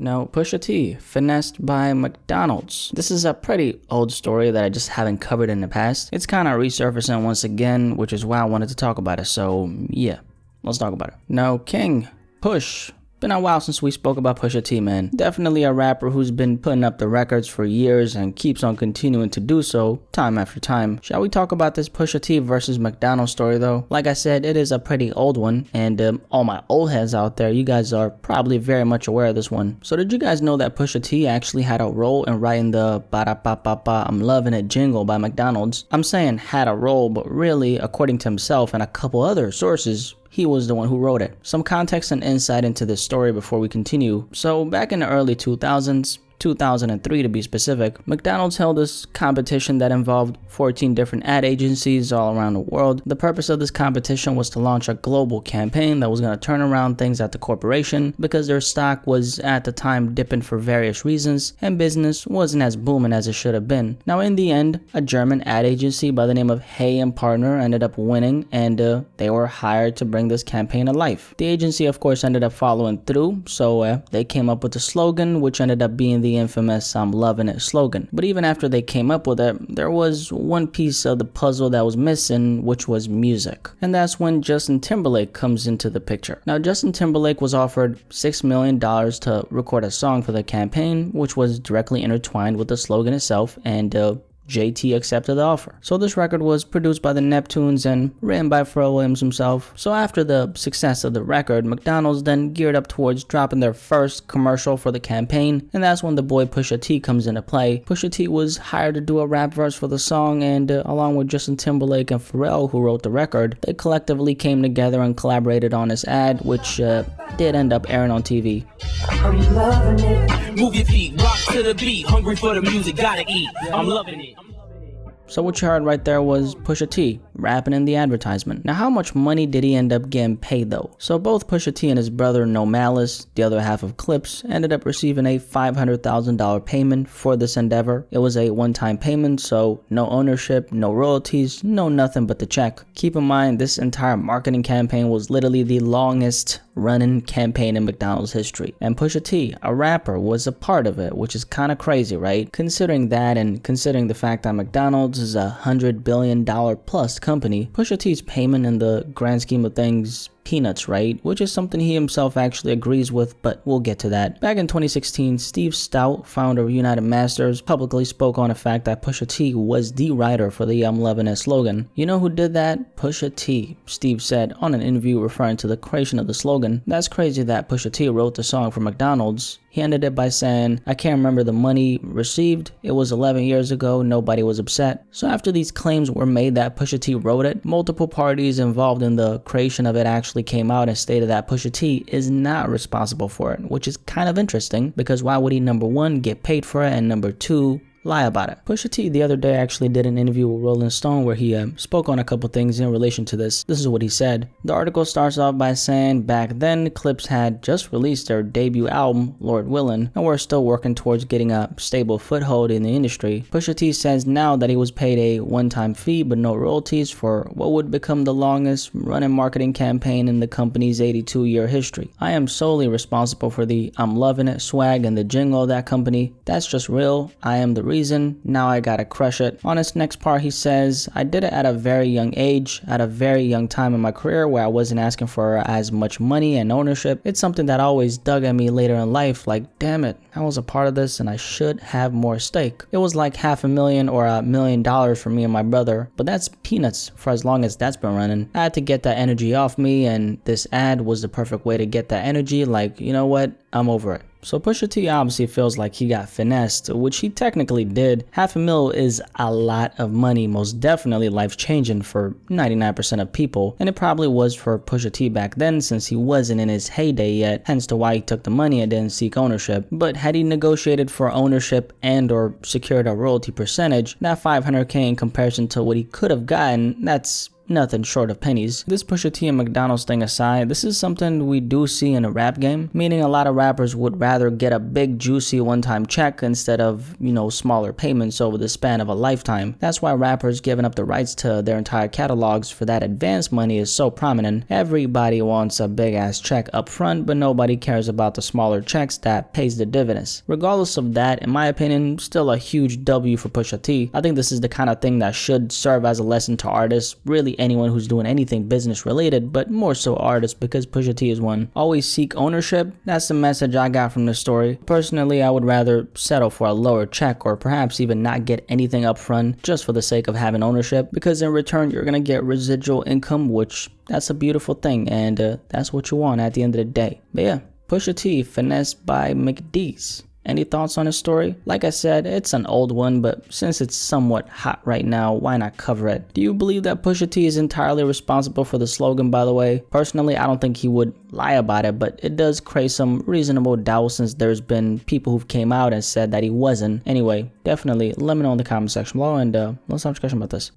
Now, Pusha T, finessed by McDonald's. This is a pretty old story that I just haven't covered in the past. It's kind of resurfacing once again, which is why I wanted to talk about it. So yeah, let's talk about it. Now, King, Push. Been a while since we spoke about Pusha T, man. Definitely a rapper who's been putting up the records for years and keeps on continuing to do so time after time. Shall we talk about this Pusha T versus McDonald's story though? Like I said, it is a pretty old one, and all my old heads out there, you guys are probably very much aware of this one. So did you guys know that Pusha T actually had a role in writing the ba-da-ba-ba-ba I'm loving it jingle by McDonald's? I'm saying had a role, but really, according to himself and a couple other sources, he was the one who wrote it. Some context and insight into this story before we continue. So back in the early 2000s, 2003 to be specific, McDonald's held this competition that involved 14 different ad agencies all around the world. The purpose of this competition was to launch a global campaign that was going to turn around things at the corporation because their stock was at the time dipping for various reasons and business wasn't as booming as it should have been. Now in the end, a German ad agency by the name of Hay & Partner ended up winning, and they were hired to bring this campaign to life. The agency of course ended up following through, so they came up with a slogan which ended up being the infamous I'm loving it slogan. But even after they came up with it, there was one piece of the puzzle that was missing, which was music. And that's when Justin Timberlake comes into the picture. Now Justin Timberlake was offered $6 million to record a song for the campaign, which was directly intertwined with the slogan itself, and JT accepted the offer. So this record was produced by the Neptunes and written by Pharrell Williams himself. So after the success of the record, McDonald's then geared up towards dropping their first commercial for the campaign, and that's when the boy Pusha T comes into play. Pusha T was hired to do a rap verse for the song, and along with Justin Timberlake and Pharrell, who wrote the record, they collectively came together and collaborated on this ad, which did end up airing on TV. I'm loving it. Move your feet, rock to the beat, hungry for the music, gotta eat. I'm loving it. So what you heard right there was Pusha T rapping in the advertisement. Now how much money did he end up getting paid though? So both Pusha T and his brother No Malice, the other half of Clips, ended up receiving a $500,000 payment for this endeavor. It was a one-time payment, so no ownership, no royalties, no nothing but the check. Keep in mind, this entire marketing campaign was literally the longest running campaign in McDonald's history. And Pusha T, a rapper, was a part of it, which is kind of crazy, right? Considering that and considering the fact that McDonald's is a $100 billion plus company, Pusha T's payment in the grand scheme of things, peanuts, right? Which is something he himself actually agrees with, but we'll get to that. Back in 2016, Steve Stout, founder of United Masters, publicly spoke on the fact that Pusha T was the writer for the I'm loving it slogan. You know who did that? Pusha T, Steve said on an interview referring to the creation of the slogan. That's crazy that Pusha T wrote the song for McDonald's. He ended it by saying, I can't remember the money received. It was 11 years ago. Nobody was upset. So after these claims were made that Pusha T wrote it, multiple parties involved in the creation of it actually came out and stated that Pusha T is not responsible for it, which is kind of interesting because why would he, number one, get paid for it, and number two, lie about it? Pusha T the other day actually did an interview with Rolling Stone where he spoke on a couple things in relation to this. This is what he said. The article starts off by saying back then Clips had just released their debut album, Lord Willin', and were still working towards getting a stable foothold in the industry. Pusha T says now that he was paid a one-time fee but no royalties for what would become the longest running marketing campaign in the company's 82-year history. I am solely responsible for the I'm loving it swag and the jingle of that company. That's just real. I am the reason. Now I gotta crush it. On his next part he says, I did it at a very young age, at a very young time in my career where I wasn't asking for as much money and ownership. It's something that always dug at me later in life, like damn it, I was a part of this and I should have more stake. It was like $500,000 or $1 million for me and my brother, but that's peanuts for as long as that's been running. I had to get that energy off me, and this ad was the perfect way to get that energy. Like, you know what, I'm over it. So Pusha T obviously feels like he got finessed, which he technically did. $500,000 is a lot of money, most definitely life-changing for 99% of people, and it probably was for Pusha T back then since he wasn't in his heyday yet, hence to why he took the money and didn't seek ownership. But had he negotiated for ownership and or secured a royalty percentage, that $500K in comparison to what he could have gotten, that's nothing short of pennies. This Pusha T and McDonald's thing aside, this is something we do see in a rap game, meaning a lot of rappers would rather get a big juicy one-time check instead of, smaller payments over the span of a lifetime. That's why rappers giving up the rights to their entire catalogs for that advance money is so prominent. Everybody wants a big ass check up front, but nobody cares about the smaller checks that pays the dividends. Regardless of that, in my opinion, still a huge W for Pusha T. I think this is the kind of thing that should serve as a lesson to artists, really anyone who's doing anything business related, but more so artists, because Pusha T is one. Always seek ownership. That's the message I got from this story. Personally, I would rather settle for a lower check, or perhaps even not get anything up front just for the sake of having ownership, because in return you're gonna get residual income, which that's a beautiful thing, and that's what you want at the end of the day. But yeah, Pusha T, Finessed by McD's. Any thoughts on his story? Like I said, it's an old one, but since it's somewhat hot right now, why not cover it? Do you believe that Pusha T is entirely responsible for the slogan, by the way? Personally, I don't think he would lie about it, but it does create some reasonable doubt since there's been people who've came out and said that he wasn't. Anyway, definitely let me know in the comment section below, and let's have a discussion about this.